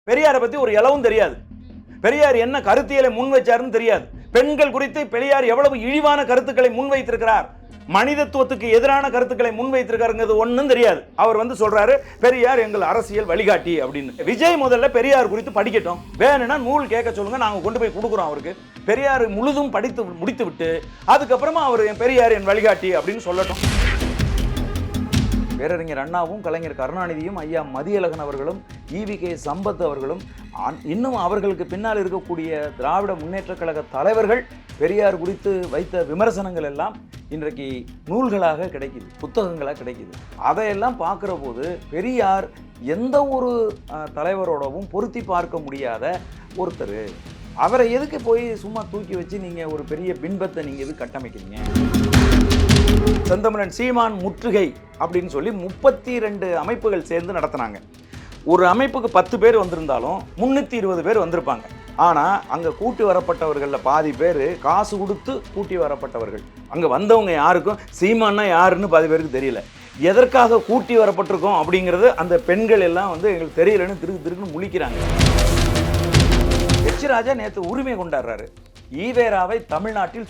பெரியாரை பத்தி ஒரு இலவும் தெரியாது. பெரியார் என்ன கருத்தியலை முன் வச்சாருன்னு தெரியாது. பெண்கள் குறித்து பெரியார் எவ்வளவு இழிவான கருத்துக்களை முன்வைத்திருக்கிறார், மனிதத்துவத்துக்கு எதிரான கருத்துக்களை முன்வைத்திருக்காருங்கிறது ஒன்றும் தெரியாது. அவர் வந்து சொல்றாரு பெரியார் எங்கள் அரசியல் வழிகாட்டி அப்படின்னு. விஜய் முதல்ல பெரியார் குறித்து படிக்கட்டும், வேணும்னா நூல் கேட்க சொல்லுங்க, நாங்க கொண்டு போய் கொடுக்குறோம் அவருக்கு. பெரியார் முழுதும் படித்து முடித்து விட்டு அதுக்கப்புறமா அவர் பெரியார் என் வழிகாட்டி அப்படின்னு சொல்லட்டும். பேரறிஞர் அண்ணாவும் கலைஞர் கருணாநிதியும் ஐயா மதியழகன் அவர்களும் ஈவி.கே. சம்பத் அவர்களும் இன்னும் அவர்களுக்கு பின்னால் இருக்கக்கூடிய திராவிட முன்னேற்ற கழக தலைவர்கள் பெரியார் குறித்து வைத்த விமர்சனங்கள் எல்லாம் இன்றைக்கு நூல்களாக கிடைக்குது, புத்தகங்களாக கிடைக்குது. அதையெல்லாம் பார்க்குற போது பெரியார் எந்த ஒரு தலைவரோடவும் பொருத்தி பார்க்க முடியாத ஒருத்தர். அவரை எதுக்கு போய் சும்மா தூக்கி வச்சு நீங்கள் ஒரு பெரிய பின்பத்தை நீங்கள் எது கட்டமைக்கிறீங்க? செந்தமிழன் சீமான் முற்றுகை அப்படின்னு சொல்லி 32 அமைப்புகள் சேர்ந்து நடத்தினாங்க. ஒரு அமைப்புக்கு 10 பேர் வந்திருந்தாலும் 320 பேர் வந்திருப்பாங்க. ஆனால் அங்கே கூட்டி வரப்பட்டவர்களில் பாதி பேர் காசு கொடுத்து கூட்டி வரப்பட்டவர்கள். அங்கே வந்தவங்க யாருக்கும் சீமான்னா யாருன்னு பாதி பேருக்கு தெரியல. எதற்காக கூட்டி வரப்பட்டிருக்கோம் அப்படிங்கிறது அந்த பெண்கள் எல்லாம் வந்து எங்களுக்கு தெரியலன்னு திருக்குன்னு முழிக்கிறாங்க. எச் ராஜா நேற்று உரிமை கொண்டாடுறாரு. ஈவேராவை தமிழ்நாட்டில்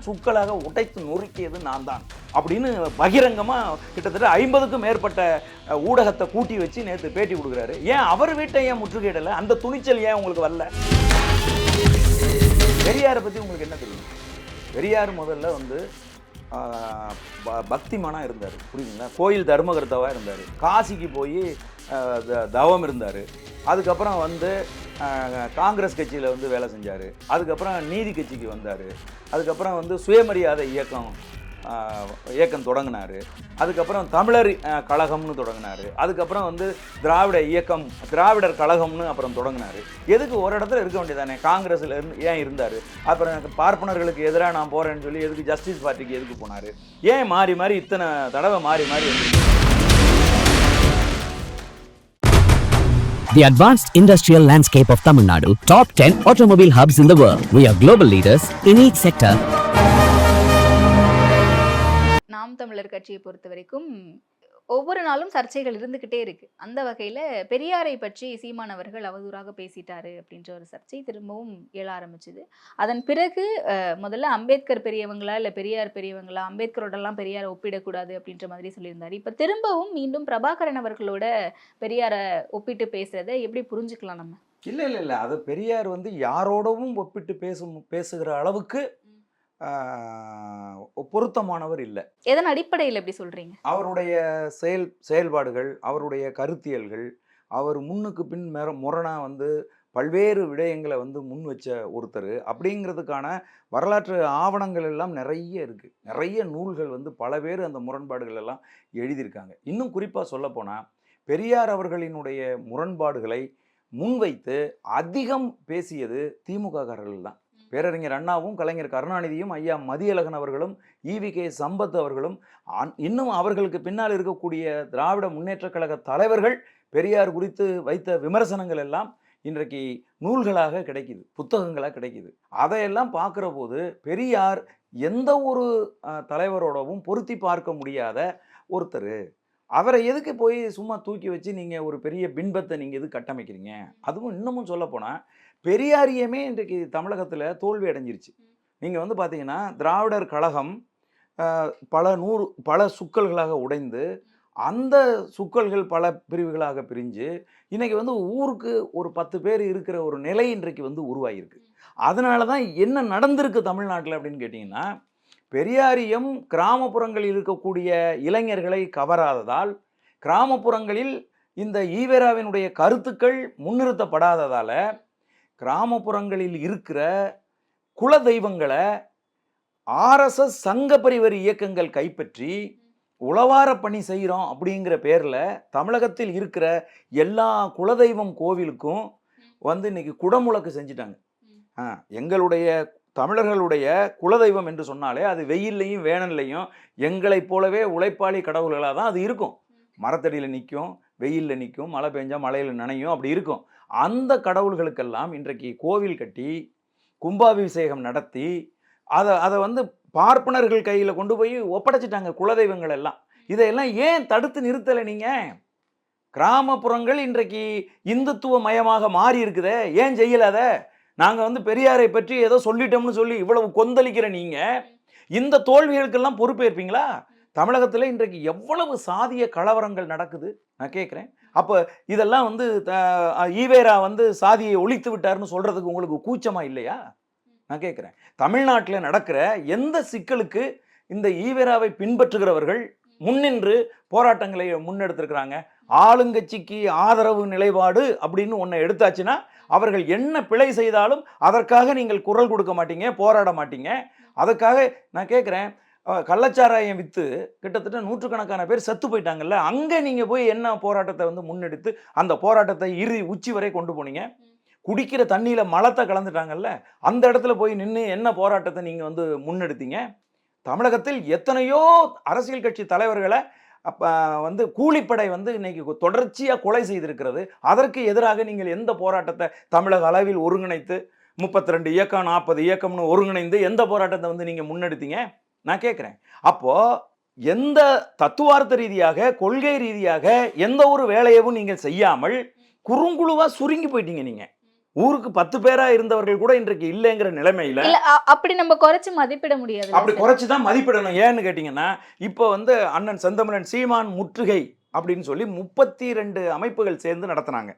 சுக்கலாக உடைத்து நொறுக்கியது நான் தான் அப்படின்னு பகிரங்கமாக கிட்டத்தட்ட 50க்கும் மேற்பட்ட ஊடகத்தை கூட்டி வச்சு நேற்று பேட்டி கொடுக்குறாரு. ஏன் அவர் வீட்டை ஏன் முற்றுகையிடலை? அந்த துணிச்சல் ஏன் உங்களுக்கு வரல? பெரியாரை பற்றி உங்களுக்கு என்ன தெரியும்? பெரியார் முதல்ல வந்து பக்திமானாக இருந்தார், புரியுதுங்களா? கோயில் தர்மகர்த்தாவாக இருந்தார், காசிக்கு போய் தவம் இருந்தார். அதுக்கப்புறம் வந்து காங்கிரஸ் கட்சியில் வந்து வேலை செஞ்சார். அதுக்கப்புறம் நீதி கட்சிக்கு வந்தார். அதுக்கப்புறம் வந்து சுயமரியாதை இயக்கம் தொடங்கினார். அதுக்கப்புறம் தமிழர் கழகம்னு தொடங்கினார். அதுக்கப்புறம் வந்து திராவிடர் கழகம்னு அப்புறம் தொடங்கினார். எதுக்கு ஒரு இடத்துல இருக்க வேண்டியதானே? காங்கிரஸில் ஏன் இருந்தார்? அப்புறம் பார்ப்பனர்களுக்கு எதிராக நான் போகிறேன்னு சொல்லி எதுக்கு ஜஸ்டிஸ் பார்ட்டிக்கு எதுக்கு போனார்? ஏன் மாறி மாறி இத்தனை தடவை மாறி The advanced industrial landscape of Tamil Nadu, top 10 automobile hubs in the world. We are global leaders in each sector. நாம் தமிழர் கட்சியை பொறுத்த வரைக்கும் ஒவ்வொரு நாளும் சர்ச்சைகள் இருந்துகிட்டே இருக்கு. அந்த வகையில பெரியாரை பற்றி சீமான் அவர்கள் அவதூறாக பேசிட்டாரு அப்படின்ற ஒரு சர்ச்சை திரும்பவும் எழ ஆரம்பிச்சுது. அதன் பிறகு முதல்ல அம்பேத்கர் பெரியவங்களா இல்ல பெரியார் பெரியவங்களா, அம்பேத்கரோடலாம் பெரியாரை ஒப்பிடக்கூடாது அப்படின்ற மாதிரி சொல்லியிருந்தாரு. இப்ப திரும்பவும் மீண்டும் பிரபாகரன் அவர்களோட பெரியாரை ஒப்பிட்டு பேசுறதை எப்படி புரிஞ்சுக்கலாம் நம்ம? இல்லை அது பெரியார் வந்து யாரோடவும் ஒப்பிட்டு பேசுகிற அளவுக்கு பொருத்தமானவர் இல்லை. எதன் அடிப்படையில் எப்படி சொல்றீங்க? அவருடைய செயல்பாடுகள், அவருடைய கருத்தியல்கள், அவர் முன்னுக்கு பின் முரணா வந்து பல்வேறு விடயங்களை வந்து முன் வச்ச ஒருத்தர் அப்படிங்கிறதுக்கான வரலாற்று ஆவணங்கள் எல்லாம் நிறைய இருக்கு. நிறைய நூல்கள் வந்து பல பேர் அந்த முரண்பாடுகள் எல்லாம் எழுதியிருக்காங்க. இன்னும் குறிப்பாக சொல்லப்போனால் பெரியார் அவர்களினுடைய முரண்பாடுகளை முன்வைத்து அதிகம் பேசியது திமுககாரர்கள் தான். பேரறிஞர் அண்ணாவும் கலைஞர் கருணாநிதியும் ஐயா மதியழகன் அவர்களும் ஈவி.கே. சம்பத் அவர்களும் இன்னும் அவர்களுக்கு பின்னால் இருக்கக்கூடிய திராவிட முன்னேற்ற கழக தலைவர்கள் பெரியார் குறித்து வைத்த விமர்சனங்கள் எல்லாம் இன்றைக்கு நூல்களாக கிடைக்குது, புத்தகங்களாக கிடைக்குது. அதையெல்லாம் பார்க்குற போது பெரியார் எந்த ஒரு தலைவரோடவும் பொருத்தி பார்க்க முடியாத ஒருத்தர். அவரை எதுக்கு போய் சும்மா தூக்கி வச்சு நீங்கள் ஒரு பெரிய பின்பத்தை நீங்கள் எது கட்டமைக்கிறீங்க? அதுவும் இன்னமும் சொல்லப்போனால் பெரியாரியமே இன்றைக்கு தமிழகத்தில் தோல்வி அடைஞ்சிருச்சு. நீங்கள் வந்து பார்த்தீங்கன்னா திராவிடர் கழகம் பல சுக்கல்களாக உடைந்து அந்த சுக்கல்கள் பல பிரிவுகளாக பிரிஞ்சு இன்றைக்கி வந்து ஊருக்கு ஒரு 10 பேர் இருக்கிற ஒரு நிலை இன்றைக்கு வந்து உருவாகிருக்கு. அதனால தான் என்ன நடந்திருக்கு தமிழ்நாட்டில் அப்படின்னு கேட்டிங்கன்னா, பெரியாரியம் கிராமப்புறங்களில் இருக்கக்கூடிய இளைஞர்களை கவராததால், கிராமப்புறங்களில் இந்த ஈவேராவினுடைய கருத்துக்கள் முன்னிறுத்தப்படாததால் கிராமப்புறங்களில் இருக்கிற குல தெய்வங்களை ஆர்எஸ்எஸ் சங்க பரிவார இயக்கங்கள் கைப்பற்றி உளவார பணி செய்கிறோம் அப்படிங்கிற பேரில் தமிழகத்தில் இருக்கிற எல்லா குலதெய்வம் கோவிலுக்கும் வந்து இன்னைக்கு குடமுழக்கு செஞ்சிட்டாங்க. எங்களுடைய தமிழர்களுடைய குலதெய்வம் என்று சொன்னாலே அது வெயில்லையும் வேனல்லையும் எங்களைப் போலவே உழைப்பாளி கடவுள்களாக தான் அது இருக்கும். மரத்தடியில் நிற்கும், வெயிலில் நிற்கும், மழை பெஞ்சா மழையில் நனையும், அப்படி இருக்கும். அந்த கடவுள்களுக்கெல்லாம் இன்றைக்கு கோவில் கட்டி கும்பாபிஷேகம் நடத்தி அதை வந்து பார்ப்பனர்கள் கையில் கொண்டு போய் ஒப்படைச்சிட்டாங்க குலதெய்வங்கள் எல்லாம். இதையெல்லாம் ஏன் தடுத்து நிறுத்தலை? நீங்கள் கிராமப்புறங்கள் இன்றைக்கு இந்துத்துவ மயமாக மாறி இருக்குதே, ஏன் செய்யலாத? நாங்க வந்து பெரியாரை பற்றி ஏதோ சொல்லிட்டோம்னு சொல்லி இவ்வளவு கொந்தளிக்கிற நீங்க இந்த தோல்விகளுக்கெல்லாம் பொறுப்பேற்பீங்களா? தமிழகத்துல இன்றைக்கு எவ்வளவு சாதிய கலவரங்கள் நடக்குது நான் கேட்கிறேன். அப்ப இதெல்லாம் வந்து ஈவேரா வந்து சாதியை ஒழித்து விட்டாருன்னு சொல்றதுக்கு உங்களுக்கு கூச்சமா இல்லையா? நான் கேட்கிறேன். தமிழ்நாட்டுல நடக்கிற எந்த சிக்கலுக்கு இந்த ஈவேராவை பின்பற்றுகிறவர்கள் முன்னின்று போராட்டங்களை முன்னெடுத்திருக்கிறாங்க? ஆளுங்கட்சிக்கு ஆதரவு நிலைப்பாடு அப்படின்னு ஒன்றை எடுத்தாச்சுன்னா அவர்கள் என்ன பிழை செய்தாலும் அதற்காக நீங்கள் குரல் கொடுக்க மாட்டீங்க, போராட மாட்டீங்க. அதுக்காக நான் கேட்குறேன், கள்ளச்சாராயம் விற்று கிட்டத்தட்ட நூற்றுக்கணக்கான பேர் செத்து போயிட்டாங்கல்ல, அங்கே நீங்கள் போய் என்ன போராட்டத்தை வந்து முன்னெடுத்து அந்த போராட்டத்தை உச்சி வரை கொண்டு போனீங்க? குடிக்கிற தண்ணியில் மலத்தை கலந்துட்டாங்கல்ல, அந்த இடத்துல போய் நின்று என்ன போராட்டத்தை நீங்கள் வந்து முன்னெடுத்தீங்க? தமிழகத்தில் எத்தனையோ அரசியல் கட்சி தலைவர்களை அப்போ வந்து கூலிப்படை வந்து இன்னைக்கு தொடர்ச்சியாக கொலை செய்திருக்கிறது. அதற்கு எதிராக நீங்கள் எந்த போராட்டத்தை தமிழக அளவில் ஒருங்கிணைத்து 32 இயக்கம் 40 இயக்கம்னு ஒருங்கிணைந்து எந்த போராட்டத்தை வந்து நீங்கள் முன்னெடுத்தீங்க? நான் கேட்குறேன். அப்போது எந்த தத்துவார்த்த ரீதியாக கொள்கை ரீதியாக எந்த ஒரு வேலையவும் நீங்கள் செய்யாமல் குறுங்குழுவாக சுருங்கி போயிட்டீங்க. நீங்கள் ஊருக்கு 10 பேரா இருந்தவர்கள் கூட இன்றைக்கு இல்லைங்கிற நிலைமையில அப்படி நம்ம குறைச்சு மதிப்பிட முடியாது. அப்படி குறைச்சு தான் மதிப்பிடணும். ஏன்னு கேட்டீங்கன்னா, இப்போ வந்து அண்ணன் செந்தமிழன் சீமான் முற்றுகை அப்படின்னு சொல்லி 32 அமைப்புகள் சேர்ந்து நடத்தினாங்க.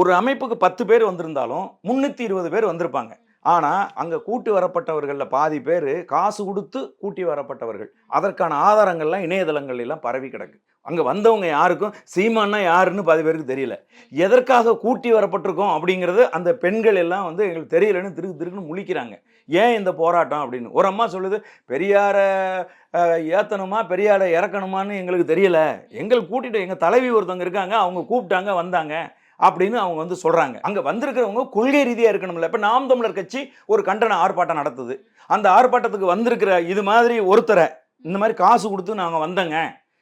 ஒரு அமைப்புக்கு 10 பேர் வந்திருந்தாலும் 320 பேர் வந்திருப்பாங்க. ஆனா அங்க கூட்டி வரப்பட்டவர்கள்ல பாதி பேர் காசு கொடுத்து கூட்டி வரப்பட்டவர்கள். அதற்கான ஆதாரங்கள்லாம் இணையதளங்கள் எல்லாம் பரவி கிடக்கு. அங்க வந்தவங்க யாருக்கும் சீமான்னா யாருன்னு பாதி பேருக்கு தெரியல. எதற்காக கூட்டி வரப்பட்டிருக்கோம் அப்படிங்கிறது அந்த பெண்கள் எல்லாம் வந்து எங்களுக்கு தெரியலன்னு திருக்குன்னு முழிக்கிறாங்க. ஏன் இந்த போராட்டம் அப்படின்னு. ஒரு அம்மா சொல்லுது, பெரியாரை ஏற்றணுமா பெரியாரை இறக்கணுமான்னு எங்களுக்கு தெரியல, எங்களுக்கு கூட்டிட்டு எங்கள் தலைவி ஒருத்தவங்க இருக்காங்க, அவங்க கூப்பிட்டாங்க வந்தாங்க அப்படின்னு அவங்க வந்து சொல்றாங்க. அங்க வந்திருக்கிறவங்க கொள்கை ரீதியா இருக்கணும்ல. இப்ப நாம் தமிழர் கட்சி ஒரு கண்டன ஆர்ப்பாட்டம் நடத்துது. அந்த ஆர்ப்பாட்டத்துக்கு வந்திருக்கிற இது மாதிரி ஒருத்தரை இந்த மாதிரி காசு கொடுத்து நாங்க வந்தங்க,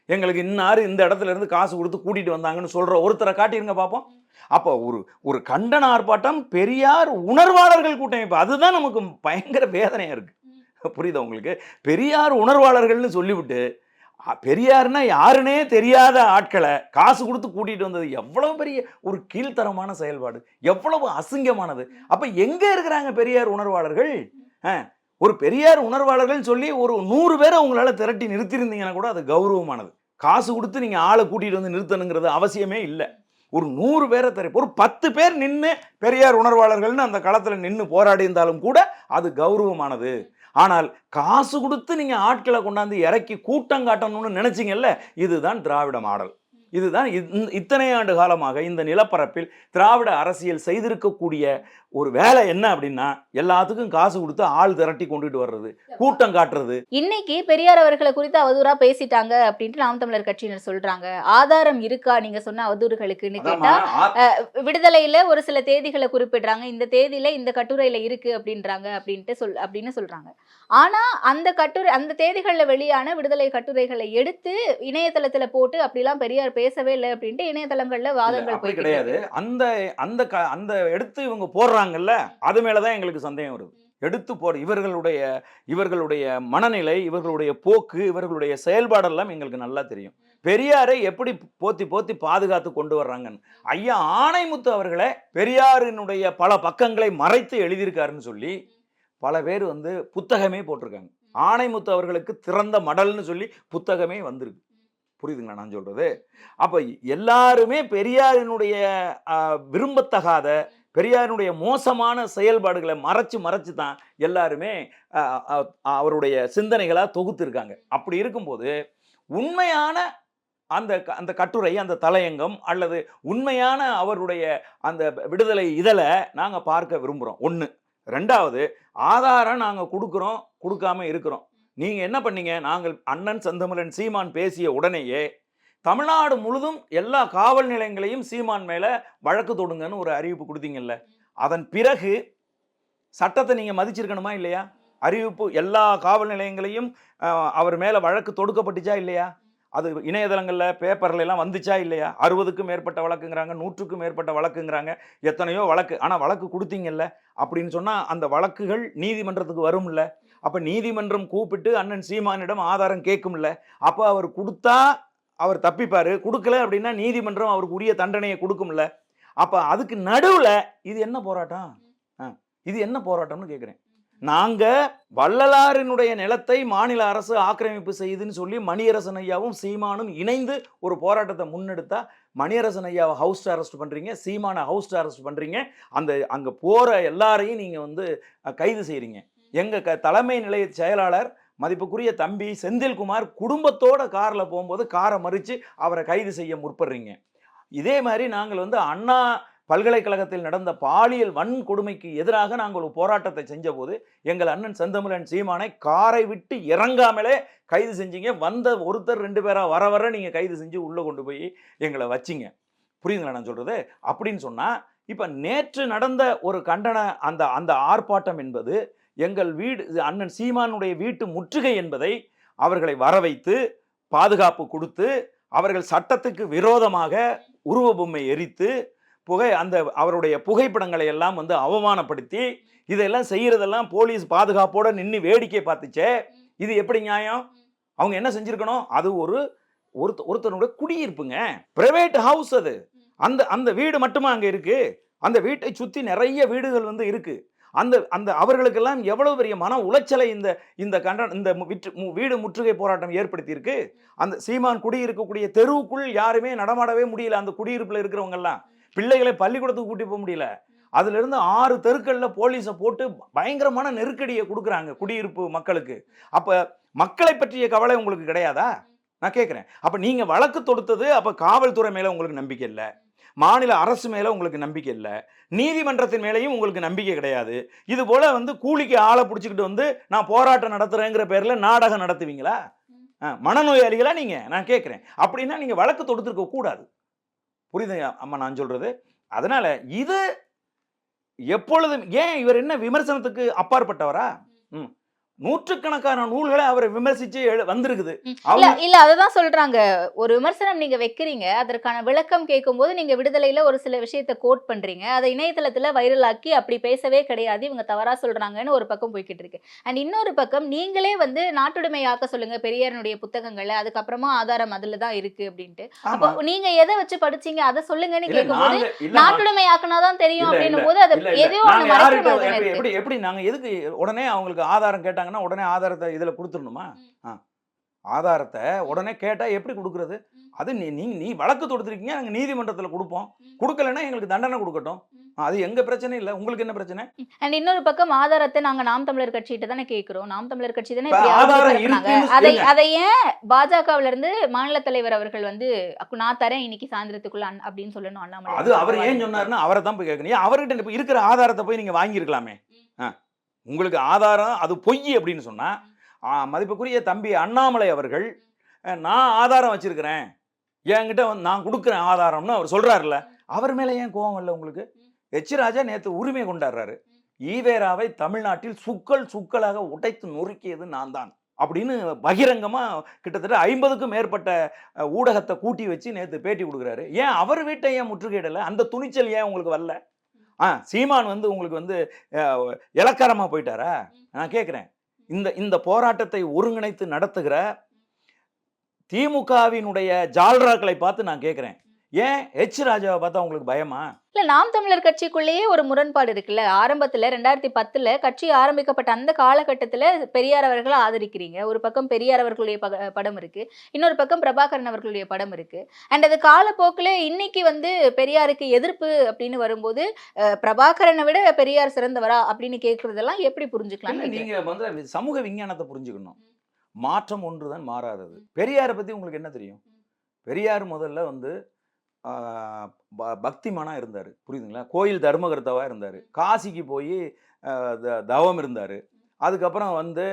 எங்களுக்கு இன்னாரு இந்த இடத்துல இருந்து காசு கொடுத்து கூட்டிட்டு வந்தாங்கன்னு சொல்ற ஒருத்தரை காட்டிருங்க பார்ப்போம். அப்போ ஒரு கண்டன ஆர்ப்பாட்டம் பெரியார் உணர்வாளர்கள் கூட்டமைப்பு, அதுதான் நமக்கு பயங்கர வேதனையா இருக்கு. புரியுதா உங்களுக்கு? பெரியார் உணர்வாளர்கள்னு சொல்லிவிட்டு பெரியார்னா யாருன்னே தெரியாத ஆட்களை காசு கொடுத்து கூட்டிட்டு வந்தது எவ்வளவு பெரிய ஒரு கீழ்த்தரமான செயல்பாடு, எவ்வளவு அசிங்கமானது. அப்ப எங்க இருக்கிறாங்க பெரியார் உணர்வாளர்கள்? ஒரு பெரியார் உணர்வாளர்கள் சொல்லி ஒரு 100 பேரை உங்களால திரட்டி நிறுத்திருந்தீங்கன்னா கூட அது கௌரவமானது. காசு கொடுத்து நீங்க ஆளை கூட்டிட்டு வந்து நிறுத்தணுங்கிறது அவசியமே இல்லை. ஒரு 100 பேரை ஒரு 10 பேர் நின்று பெரியார் உணர்வாளர்கள்னு அந்த களத்துல நின்று போராடி இருந்தாலும் கூட அது கௌரவமானது. ஆனால் காசு கொடுத்து நீங்க ஆட்களை கொண்டாந்து இறக்கி கூட்டம் காட்டணும்னு நினைச்சீங்கல்ல, இதுதான் திராவிட மாடல். இதுதான் இத்தனை ஆண்டு காலமாக இந்த நிலப்பரப்பில் திராவிட அரசியல் செய்திருக்கக்கூடிய ஒரு வேலை என்ன அப்படின்னா, எல்லாத்துக்கும் காசு கொடுத்து ஆள் திரட்டி கொண்டுட்டு வர்றது, கூட்டம் காட்டுறது. இன்னைக்கு பெரியார் அவர்களை குறித்து அவதூறா பேசிட்டாங்க அப்படின்ட்டு நாம் தமிழர் கட்சியினர் சொல்றாங்க. ஆதாரம் இருக்கா நீங்க சொன்ன அவதூறுகளுக்குன்னு கேட்டா, விடுதலையில ஒரு சில தேதிகளை குறிப்பிடுறாங்க, இந்த தேதியில இந்த கட்டுரையில இருக்கு அப்படின்றாங்க அப்படின்னு சொல்றாங்க. ஆனா அந்த தேதிகளில் வெளியான விடுதலை கட்டுரைகளை எடுத்து இணையதளத்துல போட்டு அப்படிலாம் பெரியார் பேசவே இல்லை அப்படின்ட்டு இணையதளங்கள்ல வாதங்கள் போய் கிடையாது. அந்த எடுத்து இவங்க போடுறாங்கல்ல, அது மேலதான் எங்களுக்கு சந்தேகம் வருது. எடுத்து போற இவர்களுடைய மனநிலை, இவர்களுடைய போக்கு, இவர்களுடைய செயல்பாடெல்லாம் எங்களுக்கு நல்லா தெரியும். பெரியாரை எப்படி போத்தி பாதுகாத்து கொண்டு வர்றாங்கன்னு. ஐயா ஆணைமுத்து அவர்களை பெரியாரினுடைய பல பக்கங்களை மறைத்து எழுதியிருக்காருன்னு சொல்லி பல பேர் வந்து புத்தகமே போட்டிருக்காங்க. ஆணைமுத்து அவர்களுக்கு திறந்த மடல்னு சொல்லி புத்தகமே வந்திருக்கு. புரியுதுங்களா நான் சொல்றது? அப்ப எல்லாருமே பெரியாரினுடைய விரும்பத்தகாத, பெரியாரினுடைய மோசமான செயல்பாடுகளை மறைச்சு தான் எல்லாருமே அவருடைய சிந்தனைகளா தொகுத்திருக்காங்க. அப்படி இருக்கும்போது உண்மையான அந்த கட்டுரை, அந்த தலையங்கம் அல்லது உண்மையான அவருடைய அந்த விடுதலை இதழை நாங்க பார்க்க விரும்புறோம். 1. 2வது, ஆதாரம் நாங்க கொடுக்குறோம், கொடுக்காம இருக்கிறோம். நீங்க என்ன பண்ணீங்க? நாங்கள் அண்ணன் செந்தமிழன் சீமான் பேசிய உடனேயே தமிழ்நாடு முழுதும் எல்லா காவல் நிலையங்களையும் சீமான் மேல வழக்கு தொடுங்கன்னு ஒரு அறிவிப்பு கொடுத்தீங்கல்ல. அதன் பிறகு சட்டத்தை நீங்க மதிச்சிருக்கணுமா இல்லையா? அறிவிப்பு எல்லா காவல் நிலையங்களையும் அவர் மேல வழக்கு தொடுக்கப்பட்டுச்சா இல்லையா? அது இணையதளங்கள்ல பேப்பர்ல எல்லாம் வந்துச்சா இல்லையா? 60க்கும் மேற்பட்ட வழக்குங்கிறாங்க, 100க்கும் மேற்பட்ட வழக்குங்கிறாங்க, எத்தனையோ வழக்கு. ஆனா வழக்கு கொடுத்தீங்கல்ல அப்படின்னு சொன்னா அந்த வழக்குகள் நீதிமன்றத்துக்கு வரும்ல. அப்ப நீதிமன்றம் கூப்பிட்டு அண்ணன் சீமானிடம் ஆதாரம் கேட்கும்ல. அப்ப அவர் கொடுத்தா அவர் தப்பிப்பாரு, கொடுக்கல அப்படின்னா நீதிமன்றம் அவருக்கு உரிய தண்டனையை கொடுக்கும்ல. அப்ப அதுக்கு நடுவுல இது என்ன போராட்டம்? இது என்ன போராட்டம்னு கேட்கிறேன். நாங்க வள்ளலாரினுடைய நிலத்தை மாநில அரசு ஆக்கிரமிப்பு செய்யுதுன்னு சொல்லி மணியரசன் ஐயாவும் சீமானும் இணைந்து ஒரு போராட்டத்தை முன்னெடுத்தா, மணியரசன் ஐயாவை ஹவுஸ் அரெஸ்ட் பண்றீங்க, சீமானை ஹவுஸ் அரெஸ்ட் பண்றீங்க, அங்க போற எல்லாரையும் நீங்க வந்து கைது செய்றீங்க. எங்க தலைமை நிலைய செயலாளர் மதிப்புக்குரிய தம்பி செந்தில்குமார் குடும்பத்தோட கார்ல போகும்போது காரை மறிச்சு அவரை கைது செய்ய முற்படுறீங்க. இதே மாதிரி நாங்கள் வந்து அண்ணா பல்கலைக்கழகத்தில் நடந்த பாலியல் வன்கொடுமைக்கு எதிராக நாங்கள் ஒரு போராட்டத்தை செஞ்ச போது எங்கள் அண்ணன் செந்தமிழன் சீமானை காரை விட்டு இறங்காமலே கைது செஞ்சீங்க. வந்த ஒருத்தர் 2 பேரா வர வர நீங்க கைது செஞ்சு உள்ள கொண்டு போய் எங்களை வச்சிங்க. புரியுதுங்களா நான் சொல்றது? அப்படின்னு சொன்னா இப்ப நேற்று நடந்த ஒரு கண்டன அந்த ஆர்ப்பாட்டம் என்பது எங்கள் வீடு அண்ணன் சீமானுடைய வீட்டு முற்றுகை என்பதை அவர்களை வர வைத்து பாதுகாப்பு கொடுத்து அவர்கள் சட்டத்துக்கு விரோதமாக உருவ பொம்மை எரித்து அவருடைய புகைப்படங்களை எல்லாம் வந்து அவமானப்படுத்தி இதெல்லாம் செய்யறதெல்லாம் போலீஸ் பாதுகாப்போட நின்று வேடிக்கை பார்த்துச்சே. இது எப்படி நியாயம்? அவங்க என்ன செஞ்சிருக்கணும்? அது ஒருத்தனுடைய குடியிருப்புங்க, பிரைவேட் ஹவுஸ். அது அந்த வீடு மட்டுமா அங்க இருக்கு? அந்த வீட்டை சுத்தி நிறைய வீடுகள் வந்து இருக்கு. அந்த அவர்களுக்கெல்லாம் எவ்வளவு பெரிய மன உளைச்சலை இந்த வீடு முற்றுகை போராட்டம் ஏற்படுத்தி இருக்கு. அந்த சீமான் குடியிருக்கக்கூடிய தெருவுக்குள் யாருமே நடமாடவே முடியல. அந்த குடியிருப்புல இருக்கிறவங்க எல்லாம் பிள்ளைகளை பள்ளிக்கூடத்துக்கு கூட்டி போக முடியல. அதுல இருந்து 6 தெருக்கள்ல போலீஸை போட்டு பயங்கரமான நெருக்கடியை கொடுக்குறாங்க குடியிருப்பு மக்களுக்கு. அப்ப மக்களை பற்றிய கவலை உங்களுக்கு கிடையாதா? நான் கேட்கிறேன். அப்ப நீங்க வழக்கு தொடுத்தது அப்ப காவல்துறை மேல உங்களுக்கு நம்பிக்கை இல்லை, மாநில அரசு மேல உங்களுக்கு நம்பிக்கை இல்லை, நீதிமன்றத்தின் மேலேயும் உங்களுக்கு நம்பிக்கை கிடையாது. இது போல வந்து கூலிக்கு ஆளை பிடிச்சிக்கிட்டு வந்து நான் போராட்டம் நடத்துறேங்கிற பேர்ல நாடகம் நடத்துவீங்களா? மனநோயாளிகளா நீங்க? நான் கேட்கிறேன். அப்படின்னா நீங்க வழக்கு தொடுத்திருக்க கூடாது. புரியுது அம்மா நான் சொல்றது? அதனால இது எப்பொழுதும் ஏன் இவர் என்ன விமர்சனத்துக்கு அப்பாற்பட்டவரா? நூற்றுக்கணக்கான நூல்களை அவரை விமர்சிச்சு வந்திருக்குது. இல்ல அததான் சொல்றாங்க. ஒரு விமர்சனம் நீங்க வைக்கிறீங்க, அதற்கான விளக்கம் கேட்கும்போது நீங்க விடுதலையில ஒரு சில விஷயத்தை கோட் பண்றீங்க, அதை இணையதளத்துல வைரல் ஆக்கி அப்படி பேசவே கிடையாது, இவங்க தவறா சொல்றாங்கன்னு ஒரு பக்கம் போய்கிட்டு இருக்கு. அண்ட் இன்னொரு பக்கம் நீங்களே வந்து நாட்டுடைமையாக்க சொல்லுங்க பெரியாரனுடைய புத்தகங்களை, அதுக்கப்புறமா ஆதாரம் அதுலதான் இருக்கு அப்படின்ட்டு. அப்போ நீங்க எதை வச்சு படிச்சீங்க அதை சொல்லுங்கன்னு கேட்கும்போது நாட்டுடைமையாக்குனாதான் தெரியும் அப்படின்னும் போது அது எதையோ எப்படி நாங்க எதுக்கு உடனே அவங்களுக்கு ஆதாரம் கேட்டாங்க உடனே ஆதாரத்தை இதுல கொடுத்துடணுமா? ஆதாரத்தை உடனே கேட்டா எப்படி கொடுக்கறது? அது நீ வழக்கு தொடுத்திருக்கீங்க, நாங்க நீதிமன்றத்துல கொடுப்போம். கொடுக்கலன்னா எங்களுக்கு தண்டனை கொடுக்கட்டும். அது எங்க பிரச்சனை இல்ல. உங்களுக்கு என்ன பிரச்சனை? அண்ட் இன்னொரு பக்கம் ஆதாரத்தை நாங்க நாம் தமிழர் கட்சிகிட்ட தானே கேட்கிறோம். நாம் தமிழர் கட்சி தானே அதை ஏன் பாஜகவுல இருந்து மாநில தலைவர் அவர்கள் வந்து நான் தரேன் இன்னைக்கு சாயந்தரத்துக்குள்ள அப்படின்னு சொல்லணும் அண்ணாமலை? அது அவர் ஏன் சொன்னாருன்னா அவரை தான் போய் கேட்கணும். அவர்கிட்ட இருக்கிற ஆதாரத்தை போய் நீங்க வாங்கியிருக்கலாமே. உங்களுக்கு ஆதாரம் அது பொய் அப்படின்னு சொன்னா மதிப்புக்குரிய தம்பி அண்ணாமலை அவர்கள் நான் ஆதாரம் வச்சிருக்கிறேன், என்கிட்ட நான் கொடுக்குறேன் ஆதாரம்னு அவர் சொல்றாருல்ல, அவர் மேல ஏன் கோபம் இல்லை உங்களுக்கு? எச் ராஜா நேற்று உரிமை கொண்டாடுறாரு. ஈவேராவை தமிழ்நாட்டில் சுக்கலாக உடைத்து நொறுக்கியது நான் தான் அப்படின்னு பகிரங்கமா கிட்டத்தட்ட 50க்கும் மேற்பட்ட ஊடகத்தை கூட்டி வச்சு நேற்று பேட்டி கொடுக்குறாரு. ஏன் அவர் வீட்டை ஏன் முற்றுகையிடலை? அந்த துணிச்சல் ஏன் உங்களுக்கு வரல? சீமான் வந்து உங்களுக்கு வந்து இலக்காரமா போயிட்டாரா? நான் கேட்கிறேன். இந்த போராட்டத்தை ஒருங்கிணைத்து நடத்துகிற திமுகவினுடைய ஜால்ராக்களை பார்த்து நான் கேட்கிறேன், ஏன் எச் ராஜாவை பார்த்தா உங்களுக்கு பயமா? இல்ல நாம் தமிழர் கட்சிக்குள்ளேயே ஒரு முரண்பாடு இருக்குல்ல. ஆரம்பத்துல 2010 கட்சி ஆரம்பிக்கப்பட்ட அந்த காலகட்டத்துல பெரியார் அவர்களை ஆதரிக்கிறீங்க. ஒரு பக்கம் பெரியார் அவர்களுடைய படம் இருக்கு, இன்னொரு பக்கம் பிரபாகரன் அவர்களுடைய படம் இருக்கு. அண்ட் அது காலப்போக்கில் இன்னைக்கு வந்து பெரியாருக்கு எதிர்ப்பு அப்படின்னு வரும்போது பிரபாகரனை விட பெரியார் சிறந்தவரா அப்படின்னு கேட்கறதெல்லாம் எப்படி புரிஞ்சுக்கலாம்? நீங்க வந்து சமூக விஞ்ஞானத்தை புரிஞ்சுக்கணும். மாற்றம் ஒன்றுதான் மாறாதது. பெரியாரை பத்தி உங்களுக்கு என்ன தெரியும்? பெரியார் முதல்ல வந்து பக்திமானா இருந்தார். புரியுதுங்களா? கோயில் தர்மகர்த்தாவாக இருந்தார். காசிக்கு போய் தவம் இருந்தார். அதுக்கப்புறம் வந்து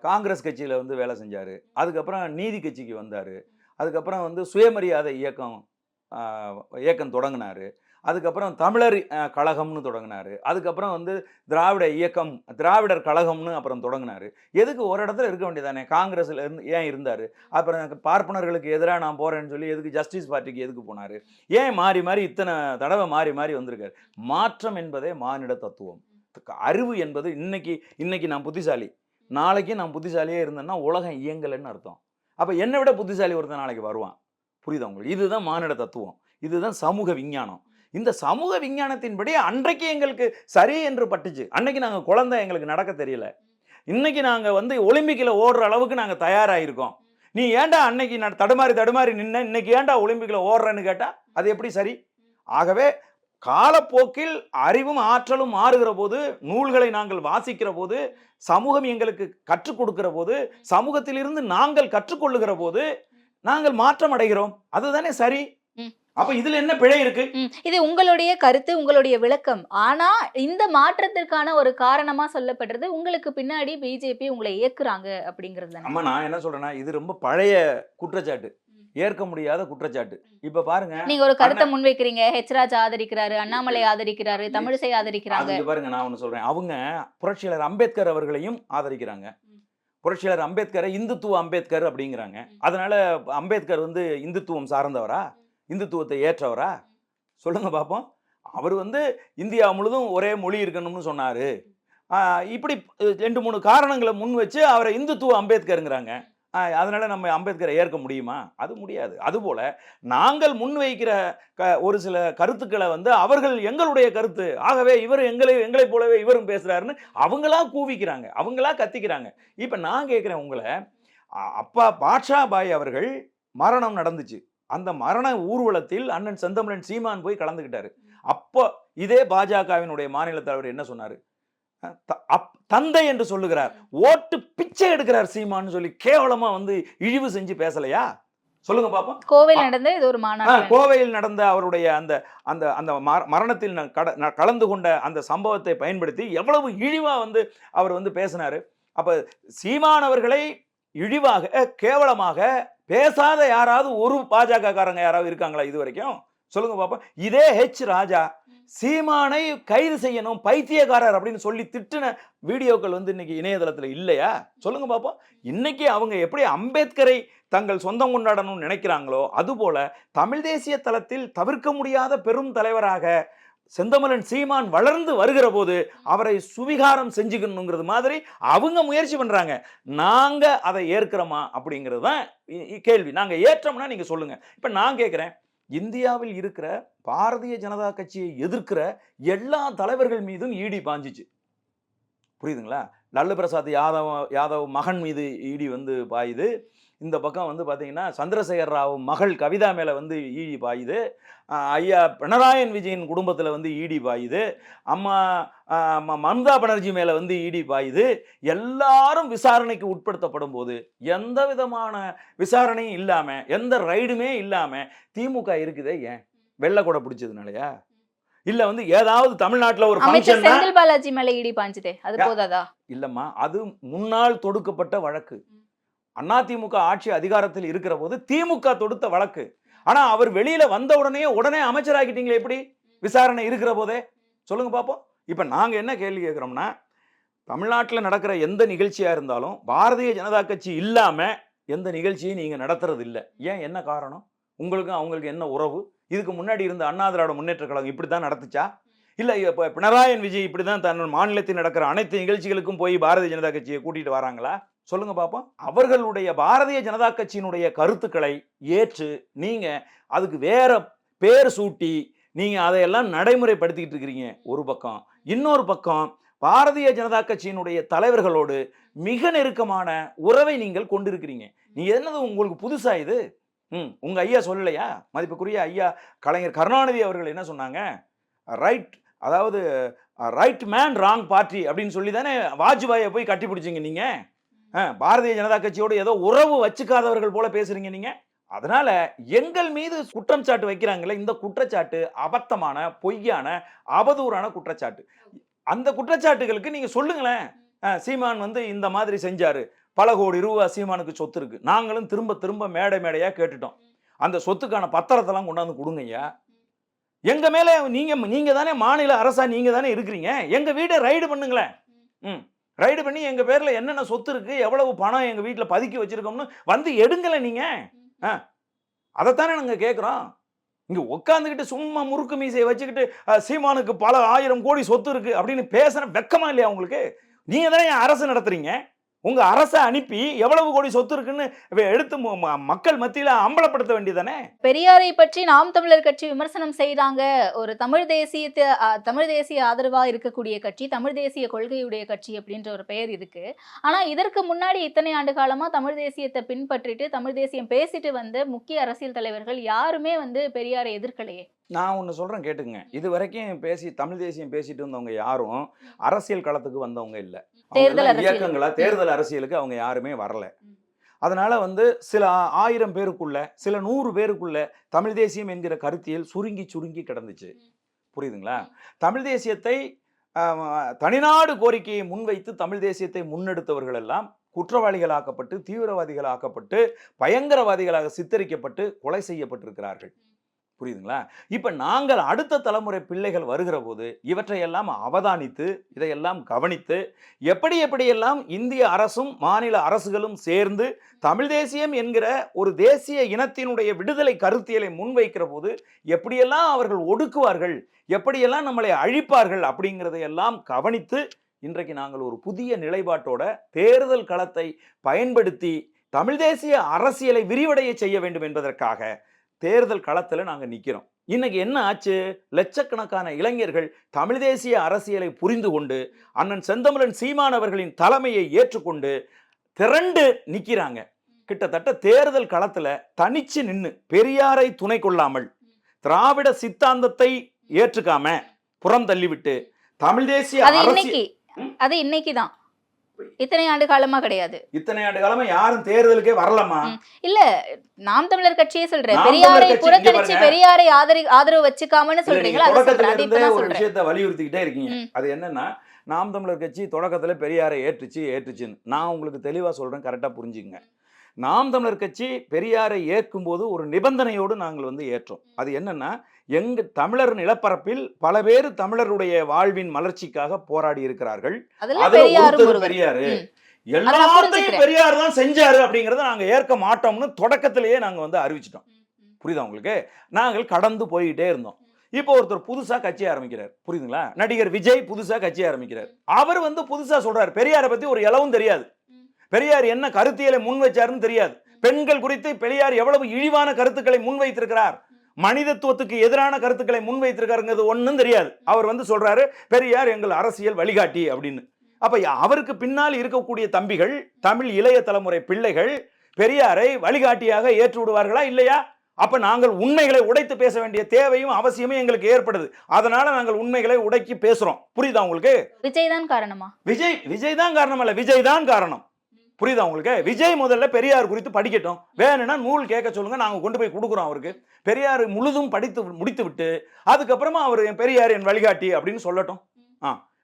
காங்கிரஸ் கட்சியில் வந்து வேலை செஞ்சார். அதுக்கப்புறம் நீதி கட்சிக்கு வந்தார். அதுக்கப்புறம் வந்து சுயமரியாதை இயக்கம் தொடங்கினார். அதுக்கப்புறம் தமிழர் கழகம்னு தொடங்கினார். அதுக்கப்புறம் வந்து திராவிடர் கழகம்னு அப்புறம் தொடங்கினார். எதுக்கு ஒரு இடத்துல இருக்க வேண்டியதானே? காங்கிரஸில் ஏன் இருந்தார்? அப்புறம் பார்ப்பனர்களுக்கு எதிராக நான் போகிறேன்னு சொல்லி எதுக்கு ஜஸ்டிஸ் பார்ட்டிக்கு எதுக்கு போனார்? ஏன் மாறி மாறி இத்தனை தடவை மாறி வந்திருக்காரு? மாற்றம் என்பதே மானிட தத்துவம். அறிவு என்பது இன்னைக்கு நான் புத்திசாலி, நாளைக்கு நான் புத்திசாலியே இருந்தேன்னா உலகம் இயங்கலைன்னு அர்த்தம். அப்ப என்னை விட புத்திசாலி ஒருத்தன் நாளைக்கு வருவான். புரியுதா உங்களுக்கு? இதுதான் மானிட தத்துவம். இதுதான் சமூக விஞ்ஞானம். இந்த சமூக விஞ்ஞானத்தின்படி அன்றைக்கு எங்களுக்கு சரி என்று பட்டுச்சு. அன்னைக்கு நாங்க குழந்தை, எங்களுக்கு நடக்க தெரியல. இன்னைக்கு நாங்க வந்து ஒலிம்பிக்ல ஓடுற அளவுக்கு நாங்க தயாராயிருக்கோம். நீ ஏன்டா அன்னைக்கு நான் தடுமாறி நின்ன, இன்னைக்கு ஏன்டா ஒலிம்பிக்ல ஓடுறேன்னு கேட்டா அது எப்படி சரி? ஆகவே காலப்போக்கில் அறிவும் ஆற்றலும் மாறுகிற போது, நூல்களை நாங்கள் வாசிக்கிற போது, சமூகம் எங்களுக்கு கற்றுக் கொடுக்கிற போது, சமூகத்திலிருந்து நாங்கள் கற்றுக்கொள்ளுகிற போது நாங்கள் மாற்றம் அடைகிறோம். அதுதானே சரி. ம். அப்ப இதுல என்ன பிழை இருக்கு? இது உங்களுடைய கருத்து, உங்களுடைய விளக்கம். ஆனா இந்த மாற்றத்திற்கான ஒரு காரணமா சொல்லப்படுறது உங்களுக்கு பின்னாடி பிஜேபி உங்களை இயக்குறாங்க அப்படிங்கிறது தானே? அம்மா நான் என்ன சொல்றேன்னா, இது ரொம்ப பழைய குற்றச்சாட்டு. ஏற்க முடியாத குற்றச்சாட்டு. இப்ப பாருங்க, நீங்க ஒரு கருத்தை அண்ணா முன்வைக்கிறீங்க. ஹெச்ராஜ் ஆதரிக்கிறாரு, அண்ணாமலை ஆதரிக்கிறாரு, தமிழிசை ஆதரிக்கிறாங்க. அது பாருங்க, நான் ஒண்ணு சொல்றேன். அவங்க புரட்சியாளர் அம்பேத்கர் அவர்களையும் ஆதரிக்கிறாங்க. புரட்சியாளர் அம்பேத்கரை இந்துத்துவ அம்பேத்கர் அப்படிங்கிறாங்க. அதனால அம்பேத்கர் வந்து இந்துத்துவம் சார்ந்தவரா? இந்துத்துவத்தை ஏற்றவரா? சொல்லுங்க பாப்போம். அவர் வந்து இந்தியா முழுதும் ஒரே மொழி இருக்கணும்னு சொன்னாரு. இப்படி 2, 3 காரணங்களை முன் வச்சு அவரை இந்துத்துவ அம்பேத்கருங்கிறாங்க. அதனால நம்ம அம்பேத்கரை ஏற்க முடியுமா? அது முடியாது. அதுபோல நாங்கள் முன்வைக்கிற ஒரு சில கருத்துக்களை வந்து அவர்கள் எங்களுடைய கருத்து, ஆகவே இவர் எங்களைப் போலவே இவரும் பேசுறாருன்னு அவங்களா கூவிக்கிறாங்க, அவங்களா கத்திக்கிறாங்க. இப்ப நான் கேட்கிறேன் உங்களை, அப்பா பாட்ஷா பாய் அவர்கள் மரணம் நடந்துச்சு. அந்த மரண ஊர்வலத்தில் அண்ணன் செந்தமிழன் சீமான் போய் கலந்துக்கிட்டாரு. அப்போ இதே பாஜகவினுடைய மாநில தலைவர் என்ன சொன்னாரு? தந்தை என்று சொல்லுகிறார், ஓட்டு பிச்சை எடுக்கிறார் சீமான்னு சொல்லி கேவலமா வந்து இழிவு செஞ்சு பேசலையா? சொல்லுங்க பாப்போம். கோவையில் நடந்த இது ஒரு மாநாடு. கோவையில் நடந்த அவருடைய அந்த அந்த அந்த மரணத்தில் கலந்து கொண்ட அந்த சம்பவத்தை பயன்படுத்தி எவ்வளவு இழிவா வந்து அவர் வந்து பேசினாரு. அப்ப சீமானவர்களை இழிவாக கேவலமாக பேசாத யாராவது ஒரு பாஜக காரங்க யாராவது இருக்காங்களா இது வரைக்கும்? சொல்லுங்க பாப்போம். இதே ஹெச் ராஜா சீமானை கைது செய்யணும், பைத்தியக்காரர் அப்படின்னு சொல்லி திட்டின வீடியோக்கள் வந்து இன்னைக்கு இணையதளத்தில் இல்லையா? சொல்லுங்க பாப்போம். இன்னைக்கு அவங்க எப்படி அம்பேத்கரை தங்கள் சொந்தம் கொண்டாடணும்னு நினைக்கிறாங்களோ அதுபோல தமிழ் தேசிய தளத்தில் தவிர்க்க முடியாத பெரும் தலைவராக செந்தமிழன் சீமான் வளர்ந்து வருகிற போது அவரை சுவிகாரம் செஞ்சுக்கணுங்கிறது மாதிரி அவங்க முயற்சி பண்றாங்க. நாங்க அதை ஏற்கிறோமா அப்படிங்கிறது தான் கேள்வி. நாங்க ஏற்றோம்னா நீங்க சொல்லுங்க. இப்ப நான் கேட்கிறேன், இந்தியாவில் இருக்கிற பாரதிய ஜனதா கட்சியை எதிர்க்கிற எல்லா தலைவர்கள் மீதும் ஈடி பாஞ்சிச்சு. புரியுதுங்களா? லல்லு பிரசாத் யாதவ் மகன் மீது ஈடி வந்து பாயுது. இந்த பக்கம் வந்து பார்த்தீங்கன்னா சந்திரசேகர் ராவ் மகள் கவிதா மேலே வந்து ஈடி பாயுது. ஐயா பினராயி விஜயன் குடும்பத்தில் வந்து ஈடி பாயுது. அம்மா மம்தா பானர்ஜி மேலே வந்து ஈடி பாயுது. எல்லாரும் விசாரணைக்கு உட்படுத்தப்படும் போது எந்த விதமான விசாரணையும் இல்லாமல், எந்த ரைடுமே இல்லாமல் திமுக இருக்குதே ஏன்? வெள்ளை கூட பிடிச்சதுனாலயா? இல்ல வந்து ஏதாவது தமிழ்நாட்டில் ஒரு அமைச்சர் செந்தில் பாலாஜி மேல ஈடி பாஞ்சுதே, அது போதாதா? இல்லம்மா, அது முன்னாள் தொடுக்கப்பட்ட வழக்கு. அதிமுக ஆட்சி அதிகாரத்தில் இருக்கிற போது திமுக தொடுத்த வழக்கு. ஆனா அவர் வெளியில வந்த உடனே அமைச்சராகிட்டீங்களே எப்படி? விசாரணை இருக்கிற போதே சொல்லுங்க பாப்போம். இப்ப நாங்க என்ன கேள்வி கேட்கிறோம்னா, தமிழ்நாட்டில் நடக்கிற எந்த நிகழ்ச்சியா இருந்தாலும் பாரதிய ஜனதா கட்சி இல்லாம எந்த நிகழ்ச்சியும் நீங்க நடத்துறது இல்லை. ஏன்? என்ன காரணம்? உங்களுக்கும் அவங்களுக்கு என்ன உறவு? இதுக்கு முன்னாடி இருந்த அண்ணா திராவிட முன்னேற்ற கழகம் இப்படித்தான் நடத்துச்சா? இல்ல இப்ப பினராயி விஜய் இப்படிதான் தன் மாநிலத்தில் நடக்கிற அனைத்து நிகழ்ச்சிகளுக்கும் போய் பாரதிய ஜனதா கட்சியை கூட்டிட்டு வராங்களா? சொல்லுங்க பாப்போம். அவர்களுடைய பாரதிய ஜனதா கட்சியினுடைய கருத்துக்களை ஏற்று நீங்க அதுக்கு வேற பேர் சூட்டி நீங்க அதையெல்லாம் நடைமுறைப்படுத்திக்கிட்டு இருக்கிறீங்க ஒரு பக்கம். இன்னொரு பக்கம் பாரதிய ஜனதா கட்சியினுடைய தலைவர்களோடு மிக நெருக்கமான உறவை நீங்கள் கொண்டிருக்கிறீங்க. நீங்க என்னது உங்களுக்கு புதுசா இது? உங்க ஐயா சொல்லலையா? மதிப்புக்குரிய ஐயா கலைஞர் கருணாநிதி அவர்கள் என்ன சொன்னாங்க? ரைட், அதாவது ரைட் மேன் ராங் பார்ட்டி அப்படின்னு சொல்லி தானே வாஜ்பாயை போய் கட்டி பிடிச்சிங்க நீங்க. பாரதிய ஜனதா கட்சியோடு ஏதோ உறவு வச்சுக்காதவர்கள் போல பேசுறீங்க நீங்க. அதனால எங்கள் மீது குற்றம் சாட்டு வைக்கிறாங்களே, இந்த குற்றச்சாட்டு அபத்தமான, பொய்யான, அவதூறான குற்றச்சாட்டு. அந்த குற்றச்சாட்டுகளுக்கு நீங்க சொல்லுங்களேன். சீமான் வந்து இந்த மாதிரி செஞ்சாரு, பல கோடி ரூபாய் சீமானுக்கு சொத்து இருக்கு, நாங்களும் திரும்ப திரும்ப மேடையா கேட்டுட்டோம், அந்த சொத்துக்கான பத்திரத்தெல்லாம் கொண்டாந்து கொடுங்கய்யா. எங்க மேல நீங்க தானே மாநில அரசா நீங்க தானே இருக்கிறீங்க. எங்க வீட்டை ரைடு பண்ணுங்களேன். ரைடு பண்ணி எங்க பேர்ல என்னென்ன சொத்து இருக்கு, எவ்வளவு பணம் எங்க வீட்டுல பதுக்கி வச்சிருக்கோம்னு வந்து எடுங்கல நீங்க. அதைத்தானே நாங்க கேட்கிறோம். இங்க உட்காந்துக்கிட்டு சும்மா முறுக்கு மீசையை வச்சுக்கிட்டு சீமானுக்கு பல 1000 கோடி சொத்து இருக்கு அப்படின்னு பேசுற வெக்கமா இல்லையா உங்களுக்கு? நீங்க தானே அரசு நடத்துறீங்க. உங்க அரசை அனுப்பி எவ்வளவு கோடி சொத்து இருக்குன்னு எடுத்து மக்கள் மத்தியில அம்பலப்படுத்த வேண்டியதானே. பெரியாரை பற்றி நாம் தமிழர் கட்சி விமர்சனம் செய்றாங்க. ஒரு தமிழ் தேசிய ஆதரவா இருக்கக்கூடிய கட்சி, தமிழ் தேசிய கொள்கையுடைய கட்சி அப்படின்ற ஒரு பெயர் இருக்கு. ஆனா இதற்கு முன்னாடி இத்தனை ஆண்டு காலமா தமிழ் தேசியத்தை பின்பற்றிட்டு தமிழ் தேசியம் பேசிட்டு வந்த முக்கிய அரசியல் தலைவர்கள் யாருமே வந்து பெரியாரை எதிர்க்கலையே. நான் ஒன்று சொல்றேன் கேட்டுங்க. இது வரைக்கும் தமிழ் தேசியம் பேசிட்டு வந்தவங்க யாரும் அரசியல் களத்துக்கு வந்தவங்க இல்லை. தேர்தல் அரசியல். இயக்கங்களா தேர்தல் அரசியலுக்கு அவங்க யாருமே வரல. அதனால வந்து சில 1000 பேருக்குள்ள, சில 100 பேருக்குள்ள தமிழ் தேசியம் என்கிற கருத்தியல் சுருங்கி சுருங்கி கிடந்துச்சு. புரியுதுங்களா? தமிழ் தேசியத்தை தனிநாடு கோரிக்கையை முன்வைத்து தமிழ் தேசியத்தை முன்னெடுத்தவர்கள் எல்லாம் குற்றவாளிகளாக்கப்பட்டு, தீவிரவாதிகளாக்கப்பட்டு, பயங்கரவாதிகளாக சித்தரிக்கப்பட்டு கொலை செய்யப்பட்டிருக்கிறார்கள். புரியுதுங்களா? இப்ப நாங்கள் அடுத்த தலைமுறை பிள்ளைகள் வருகிற போது இவற்றையெல்லாம் அவதானித்து, இதையெல்லாம் கவனித்து, எப்படியெல்லாம் இந்திய அரசும் மாநில அரசுகளும் சேர்ந்து தமிழ் தேசியம் என்கிற ஒரு தேசிய இனத்தினுடைய விடுதலை கருத்தியலை முன்வைக்கிற போது எப்படியெல்லாம் அவர்கள் ஒடுக்குவார்கள், எப்படியெல்லாம் நம்மளை அழிப்பார்கள் அப்படிங்கிறதையெல்லாம் கவனித்து இன்றைக்கு நாங்கள் ஒரு புதிய நிலைப்பாட்டோட தேர்தல் களத்தை பயன்படுத்தி தமிழ் தேசிய அரசியலை விரிவடைய செய்ய வேண்டும் என்பதற்காக தேர்தல் களத்துல நாங்க நிக்கிறோம். இன்னைக்கு என்ன ஆச்சு? லட்சக்கணக்கான இளைஞர்கள் தமிழ் தேசிய அரசியலை புரிந்து கொண்டு அண்ணன் செந்தமிழன் சீமான் அவர்களின் தலைமையை ஏற்றுக்கொண்டு திரண்டு நிக்கிறாங்க. கிட்டத்தட்ட தேர்தல் களத்துல தனிச்சு நின்னு பெரியாரை துணை கொள்ளாமல், திராவிட சித்தாந்தத்தை ஏற்றுக்காம புறம் தள்ளிவிட்டு தமிழ் தேசிய அது இன்னைக்குதான், இத்தனை ஆண்டு காலமா கிடையாது. இத்தனை ஆண்டு காலமா யாரும் தேர்தலுக்கே வரலமா? இல்ல, நாம் தமிழர் கட்சியே சொல்றேன். பெரியாரை புறக்கணிச்சு பெரியாரை ஆதரவு வச்சுக்காமன்னு சொல்றீங்களா? ஒரு விஷயத்தை வலியுறுத்திக்கிட்டே இருக்கீங்க. அது என்னன்னா, நாம் தமிழர் கட்சி தொடக்கத்துல பெரியாரை ஏற்றுச்சுன்னு நான் உங்களுக்கு தெளிவா சொல்றேன், கரெக்டா புரிஞ்சுங்க. நாம் தமிழர் கட்சி பெரியாரை ஏற்கும் போது ஒரு நிபந்தனையோடு நாங்கள் வந்து ஏற்றோம். அது என்னன்னா, எங்க தமிழர் நிலப்பரப்பில் பல பேர் தமிழருடைய வாழ்வின் மலர்ச்சிக்காக போராடி இருக்கிறார்கள். பெரியாரு எல்லாத்தையும் பெரியார் தான் செஞ்சாரு அப்படிங்கறத நாங்க ஏற்க மாட்டோம்னு தொடக்கத்திலேயே நாங்க வந்து அறிவிச்சிட்டோம். புரியுதா உங்களுக்கு? நாங்கள் கடந்து போய்கிட்டே இருந்தோம். இப்போ ஒருத்தர் புதுசா கட்சி ஆரம்பிக்கிறார். புரியுதுங்களா? நடிகர் விஜய் புதுசா கட்சி ஆரம்பிக்கிறார். அவர் வந்து புதுசா சொல்றாரு, பெரியாரை பத்தி ஒரு இலவும் தெரியாது, பெரியார் என்ன கருத்தியலை முன் வச்சாருன்னு தெரியாது, பெண்கள் குறித்து பெரியார் எவ்வளவு இழிவான கருத்துக்களை முன்வைத்திருக்கிறார், மனிதத்துவத்துக்கு எதிரான கருத்துக்களை முன்வைத்திருக்காருங்கிறது ஒன்றும் தெரியாது. அவர் வந்து சொல்றாரு பெரியார் எங்கள் அரசியல் வழிகாட்டி அப்படின்னு. அப்ப அவருக்கு பின்னால் இருக்கக்கூடிய தம்பிகள், தமிழ் இளைய தலைமுறை பிள்ளைகள் பெரியாரை வழிகாட்டியாக ஏற்று விடுவார்களா இல்லையா? அப்ப நாங்கள் உண்மைகளை உடைத்து பேச வேண்டிய தேவையும் அவசியமும் எங்களுக்கு ஏற்படுது. அதனால நாங்கள் உண்மைகளை உடைக்கி பேசுறோம். புரியுதா உங்களுக்கு? விஜய் தான் காரணமா? விஜய் தான் காரணம் அல்ல, விஜய் தான் காரணம். புரியுதா உங்களுக்கு? விஜய் முதல்ல பெரியார் குறித்து படிக்கட்டும், வேணும்னா நூல் கேட்க சொல்லுங்க, நாங்க கொண்டு போய் கொடுக்குறோம் அவருக்கு. பெரியார் முழுதும் படித்து முடித்து விட்டு அதுக்கப்புறமா அவர் பெரியார் என் வழிகாட்டி அப்படின்னு சொல்லட்டும்.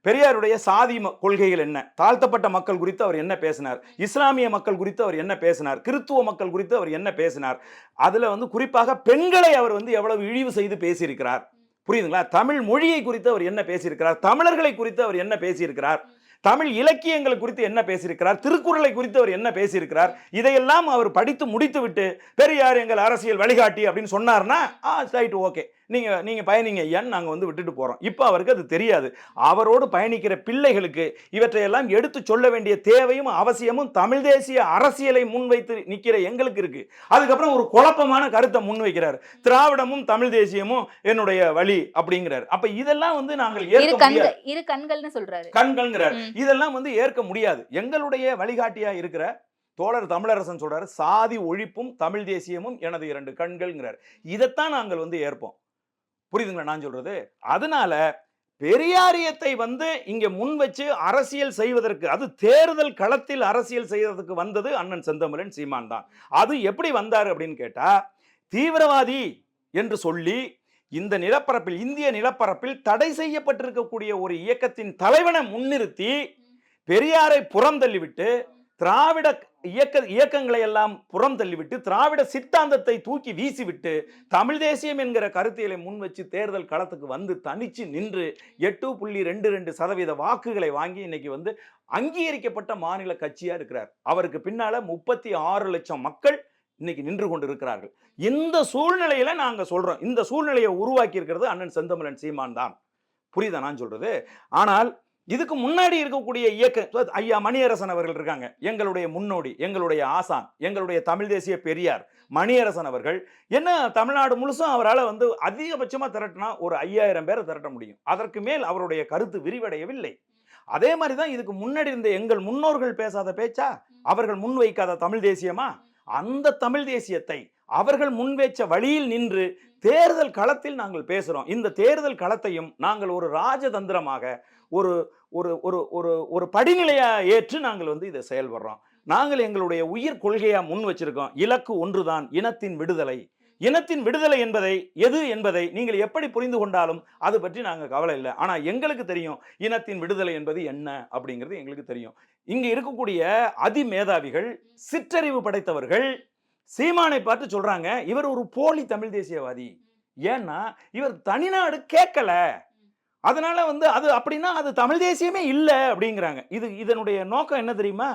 பெரியாருடைய சாதி கொள்கைகள் என்ன, தாழ்த்தப்பட்ட மக்கள் குறித்து அவர் என்ன பேசினார், இஸ்லாமிய மக்கள் குறித்து அவர் என்ன பேசினார், கிறிஸ்துவ மக்கள் குறித்து அவர் என்ன பேசினார், அதுல வந்து குறிப்பாக பெண்களை அவர் வந்து எவ்வளவு இழிவு செய்து பேசியிருக்கிறார். புரியுதுங்களா? தமிழ் மொழியை குறித்து அவர் என்ன பேசியிருக்கிறார், தமிழர்களை குறித்து அவர் என்ன பேசியிருக்கிறார், தமிழ் இலக்கியங்கள் குறித்து என்ன பேசியிருக்கிறார், திருக்குறளை குறித்து அவர் என்ன பேசியிருக்கிறார், இதையெல்லாம் அவர் படித்து முடித்து விட்டு பெரியார் எங்கள் அரசியல் வழிகாட்டி அப்படின்னு சொன்னார்னா ரைட், ஓகே, நீங்க பயணிங்க ஏன் நாங்க வந்து விட்டுட்டு போறோம். இப்போ அவருக்கு அது தெரியாது. அவரோடு பயணிக்கிற பிள்ளைகளுக்கு இவற்றையெல்லாம் எடுத்து சொல்ல வேண்டிய தேவையும் அவசியமும் தமிழ் தேசிய அரசியலை முன்வைத்து நிக்கிற எங்களுக்கு இருக்கு. அதுக்கப்புறம் ஒரு குழப்பமான கருத்தை முன்வைக்கிறார், திராவிடமும் தமிழ் தேசியமும் என்னுடைய வழி அப்படிங்கிறார். அப்ப இதெல்லாம் வந்து நாங்கள் இரு கண்கள்னு சொல்றாரு, கண்கள்ங்கிறார். இதெல்லாம் வந்து ஏற்க முடியாது. எங்களுடைய வழிகாட்டியா இருக்கிற தோழர் தமிழரசன் சொல்றாரு, சாதி ஒழிப்பும் தமிழ் தேசியமும் எனது 2 கண்கள்ங்கிறார். இதைத்தான் நாங்கள் வந்து ஏற்போம். புரியுதுங்களா நான் சொல்றது? அதனால பெரியாரியத்தை வந்து இங்க முன் வச்சு அரசியல் செய்வதற்கு, அது தேர்தல் களத்தில் அரசியல் செய்வதற்கு வந்தது அண்ணன் செந்தமிழன் சீமான் தான். அது எப்படி வந்தார் அப்படின்னு கேட்டா, தீவிரவாதி என்று சொல்லி இந்த நிலப்பரப்பில், இந்திய நிலப்பரப்பில் தடை செய்யப்பட்டிருக்கக்கூடிய ஒரு இயக்கத்தின் தலைவனை முன்னிறுத்தி பெரியாரை புறம் தள்ளிவிட்டு, திராவிட இயக்கங்களை எல்லாம் புறம் தள்ளிவிட்டு, திராவிட சித்தாந்தத்தை தூக்கி வீசிவிட்டு, தமிழ் தேசியம் என்கிற கருத்தியலை முன் வச்சு தேர்தல் களத்துக்கு வந்து தனிச்சு நின்று 8.22% வாக்குகளை வாங்கி இன்னைக்கு வந்து அங்கீகரிக்கப்பட்ட மாநில கட்சியா இருக்கிறார். அவருக்கு பின்னால 36 லட்சம் மக்கள் இன்னைக்கு நின்று கொண்டு இருக்கிறார்கள். இந்த சூழ்நிலையில நாங்க சொல்றோம், இந்த சூழ்நிலையை உருவாக்கி இருக்கிறது அண்ணன் செந்தமிழன் சீமான் தான். புரியுதா நான் சொல்றது? ஆனால் இதுக்கு முன்னாடி இருக்கக்கூடிய இயக்க ஐயா மணியரசன் அவர்கள் இருக்காங்க, எங்களுடைய முன்னோடி, எங்களுடைய ஆசான், எங்களுடைய தமிழ் தேசிய பெரியார் மணியரசன் அவர்கள். என்ன தமிழ்நாடு முழுசும் அவரால் வந்து அதிகபட்சமா திரட்டினா ஒரு 5000 பேரை திரட்ட முடியும். அதற்கு மேல் அவருடைய கருத்து விரிவடையவில்லை. அதே மாதிரி தான் இதுக்கு முன்னாடி இருந்த எங்கள் முன்னோர்கள் பேசாத பேச்சா, அவர்கள் முன்வைக்காத தமிழ் தேசியமா, அந்த தமிழ் தேசியத்தை அவர்கள் முன்வைச்ச வழியில் நின்று தேர்தல் களத்தில் நாங்கள் பேசுறோம். இந்த தேர்தல் களத்தையும் நாங்கள் ஒரு ராஜதந்திரமாக ஒரு ஒரு ஒரு ஒரு ஒரு படிநிலையா ஏற்று நாங்கள் வந்து இதை செயல்படுறோம். நாங்கள் எங்களுடைய உயிர் கொள்கையா முன் வச்சிருக்கோம். இலக்கு ஒன்றுதான், இனத்தின் விடுதலை. இனத்தின் விடுதலை என்பதை எது என்பதை நீங்கள் எப்படி புரிந்து கொண்டாலும் அது பற்றி நாங்கள் கவலை இல்லை. ஆனா எங்களுக்கு தெரியும் இனத்தின் விடுதலை என்பது என்ன அப்படிங்கிறது எங்களுக்கு தெரியும். இங்க இருக்கக்கூடிய அதிமேதாவிகள், சிற்றறிவு படைத்தவர்கள் சீமானை பார்த்து சொல்றாங்க, இவர் ஒரு போலி தமிழ் தேசியவாதி. ஏன்னா இவர் தனிநாடு கேட்கல, அதனால வந்து அது அப்படின்னா அது தமிழ் தேசியமே இல்லை அப்படிங்கிறாங்க. இதனுடைய நோக்கம் என்ன தெரியுமா?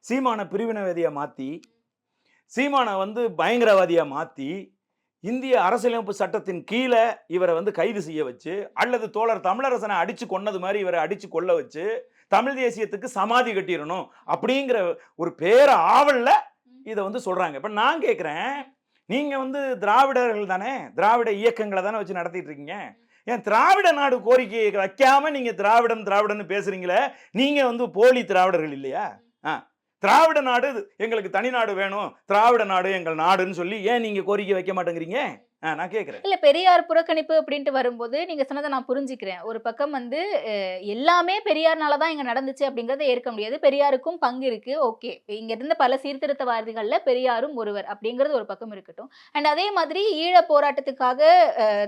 சீமான பிரிவினைவாதியா மாத்தி, சீமான வந்து பயங்கரவாதியா மாத்தி, இந்திய அரசியலமைப்பு சட்டத்தின் கீழே இவரை வந்து கைது செய்ய வச்சு, அல்லது தோழர் தமிழரசனை அடிச்சு கொன்னது மாதிரி இவரை அடிச்சு கொள்ள வச்சு தமிழ் தேசியத்துக்கு சமாதி கட்டிடணும் அப்படிங்கிற ஒரு பேர ஆவல்ல இதை வந்து சொல்றாங்க. இப்ப நான் கேட்கிறேன், நீங்க வந்து திராவிடர்கள் தானே, திராவிட இயக்கங்களை தானே வச்சு நடத்திட்டு இருக்கீங்க. ஏன் திராவிட நாடு கோரிக்கையை வைக்காம நீங்க திராவிடன்னு பேசுறீங்களே, நீங்க வந்து போலி திராவிடர்கள் இல்லையா? திராவிட நாடு எங்களுக்கு தனி நாடு வேணும், திராவிட நாடு எங்கள் நாடுன்னு சொல்லி ஏன் நீங்க கோரிக்கை வைக்க மாட்டேங்கிறீங்க? நான் கேட்கிறேன். இல்ல பெரியார் புறக்கணிப்பு அப்படின்ட்டு வரும்போது நீங்க சொன்னதை நான் புரிஞ்சுக்கிறேன். ஒரு பக்கம் வந்து எல்லாமே பெரியார்னாலதான் இங்க நடந்துச்சு அப்படிங்கறத ஏற்க முடியாது. பெரியாருக்கும் பங்கு இருக்கு. ஓகே, இங்க இருந்த பல சீர்திருத்தவாதிகள்ல பெரியாரும் ஒருவர் அப்படிங்கிறது ஒரு பக்கம் இருக்கட்டும். அண்ட் அதே மாதிரி ஈழ போராட்டத்துக்காக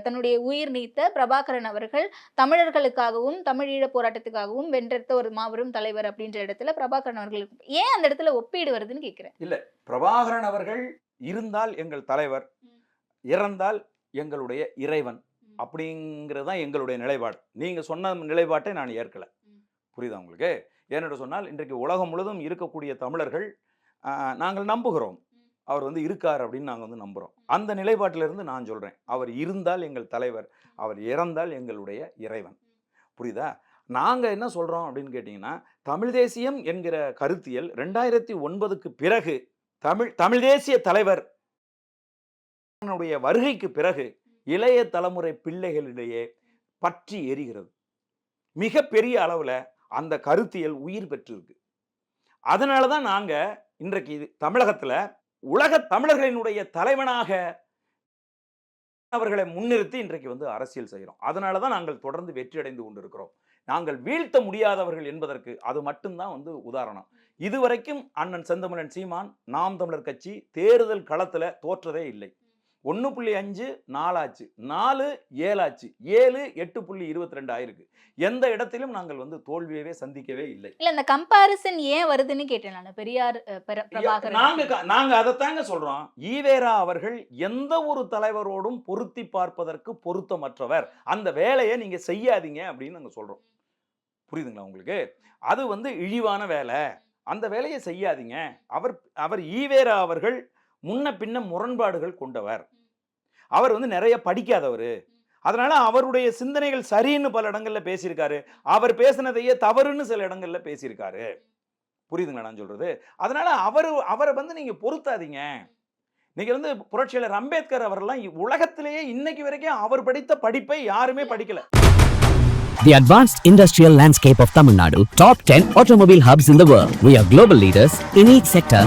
தன்னுடைய உயிர் நீத்த பிரபாகரன் அவர்கள் தமிழர்களுக்காகவும் தமிழ் ஈழ போராட்டத்துக்காகவும் வென்றெடுத்த ஒரு மாபெரும் தலைவர் அப்படின்ற இடத்துல பிரபாகரன் அவர்களுக்கு ஏன் அந்த இடத்துல ஒப்பீடு வருதுன்னு கேட்கிறேன். இல்ல, பிரபாகரன் அவர்கள் இருந்தால் எங்கள் தலைவர், இறந்தால் எங்களுடைய இறைவன் அப்படிங்கிறது தான் எங்களுடைய நிலைப்பாடு. நீங்க சொன்ன நிலைப்பாட்டை நான் ஏற்கல. புரியுதா உங்களுக்கு? ஏன்னு சொன்னால் இன்றைக்கு உலகம் முழுவதும் இருக்கக்கூடிய தமிழர்கள் நாங்கள் நம்புகிறோம், அவர் வந்து இருக்கார் அப்படின்னு நாங்கள் வந்து நம்புகிறோம். அந்த நிலைப்பாட்டிலிருந்து நான் சொல்றேன், அவர் இருந்தால் எங்கள் தலைவர், அவர் இறந்தால் எங்களுடைய இறைவன். புரியுதா? நாங்க என்ன சொல்றோம் அப்படின்னு கேட்டீங்கன்னா, தமிழ் தேசியம் என்கிற கருத்தியல் 2009க்கு பிறகு தமிழ் தேசிய தலைவர் வருகைக்கு பிறகு இளைய தலைமுறை பிள்ளைகளிடையே பற்றி எரிகிறது. மிக பெரிய அளவுல அந்த கருத்தியல் உயிர் பெற்றிருக்கு. அதனாலதான் நாங்க இன்றைக்கு தமிழகத்துல உலக தமிழர்களினுடைய தலைவனாக அவர்களை முன்னிறுத்தி இன்றைக்கு வந்து அரசியல் செய்கிறோம். அதனாலதான் நாங்கள் தொடர்ந்து வெற்றி அடைந்து கொண்டிருக்கிறோம். நாங்கள் வீழ்த்த முடியாதவர்கள் என்பதற்கு அது மட்டும்தான் வந்து உதாரணம். இதுவரைக்கும் அண்ணன் செந்தமிழன் சீமான் நாம் தமிழர் கட்சி தேர்தல் களத்துல தோற்றதே இல்லை. 1.5 4 ஆச்சு, 4 7 ஆச்சு, 7 8.22 ஆயிருக்கு. எந்த இடத்திலும் நாங்கள் வந்து தோல்வியவே சந்திக்கவே இல்லை. இல்ல, இந்த கம்பாரிசன் ஏன் வருதுன்னு கேட்டேன் நான். பெரியார் பிரபாகரன் நாங்க அதைத்தாங்க சொல்றோம். ஈவேரா அவர்கள் எந்த ஒரு தலைவரோடும் பொருத்தி பார்ப்பதற்கு பொருத்தமற்றவர், அந்த வேலையை நீங்க செய்யாதீங்க அப்படின்னு நாங்க சொல்றோம். புரியுதுங்களா உங்களுக்கு? அது வந்து இழிவான வேலை, அந்த வேலையை செய்யாதீங்க. அவர் ஈவேரா அவர்கள் முன்ன பின்ன முரண்பாடுகள் கொண்டவர், அவர் வந்து நிறைய படிக்காதவர், அதனால அவருடைய சிந்தனைகள் சரின்னு பல இடங்கள்ல பேசியிருக்காரு, அவர் பேசினதையே தவறுன்னு சில இடங்கள்ல பேசியிருக்காரு. புரியுதுங்களா நான் சொல்றது? அதனால அவரை வந்து நீங்க பொருத்தாதீங்க. நீங்க வந்து புரட்சியாளர் அம்பேத்கர் அவரெல்லாம் உலகத்திலேயே இன்னைக்கு வரைக்கும் அவர் படித்த படிப்பை யாருமே படிக்கல. The advanced industrial landscape of Tamil Nadu, top 10 automobile hubs in the world. We are global leaders in each sector.